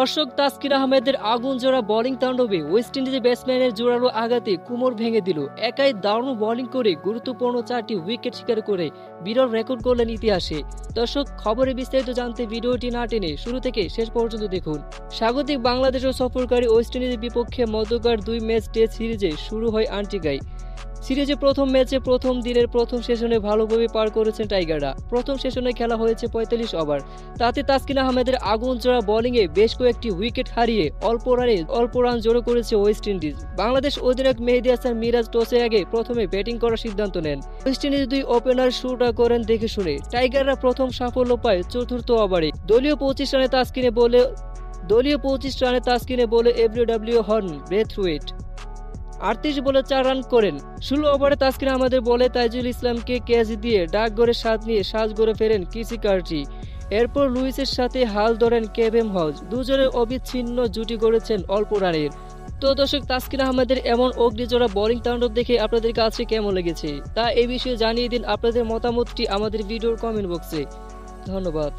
দর্শক, তাসকিন আহমেদের আগুন জোড়া বোলিং তাণ্ডবে ওয়েস্ট ইন্ডিজের ব্যাটসম্যানের জোরালো আঘাতে কোমর ভেঙে দিল। একাই দারুণ বোলিং করে গুরুত্বপূর্ণ 4টি উইকেট শিকার করে বিরল রেকর্ড করলেন ইতিহাসে। দর্শক, খবরে বিস্তারিত জানতে ভিডিওটি না টেনে শুরু থেকে শেষ পর্যন্ত দেখুন। স্বাগতিক বাংলাদেশ ও সফরকারী ওয়েস্ট ইন্ডিজের বিপক্ষে মধ্যকার 2 ম্যাচ টেস্ট সিরিজে শুরু হয় আন্টিগায়। সিরিজে প্রথম ম্যাচে প্রথম দিনের প্রথম সেশনে ভালোভাবে পার করেছেন টাইগাররা। প্রথম সেশনে খেলা হয়েছে 45 ওভার। তাতে তাসকিন আহমেদের আগুন জোড়া বোলিংয়ে বেশ কয়েকটি উইকেট হারিয়ে অল্প রান জড়ো করেছে ওয়েস্ট ইন্ডিজ। বাংলাদেশ অধিনায়ক মেহেদী হাসান মিরাজ টসে আগে প্রথমে ব্যাটিং করার সিদ্ধান্ত নেন। ওয়েস্ট ইন্ডিজ 2 ওপেনার শুরুটা করেন দেখে শুনে। টাইগাররা প্রথম সাফল্য পায় চতুর্থ ওভারে। দলীয় 25 রানে তাসকিনে বলে এফডব্লিউ হন ব্রেথওয়েট 38 বলে 4 রান করেন। 16 ওভারে তাসকিন আহমেদের বলে তাইজুল ইসলামকে ক্যাচ দিয়ে ডাকঘরে স্বাদ নিয়ে সাজঘরে ফেরেন কিসি কার্টি। এরপর লুইসের সাথে হাল ধরেন কেভেন হজ। দুজনের অবিচ্ছিন্ন জুটি গড়েছেন অল্প রানের। তো দর্শক, তাসকিন আহমেদের এমন অগ্নিজোড়া বোলিং তাণ্ডব দেখে আপনাদের কাছে কেমন লেগেছে তা এই বিষয়ে জানিয়ে দিন আপনাদের মতামতটি আমাদের ভিডিওর কমেন্ট বক্সে। ধন্যবাদ।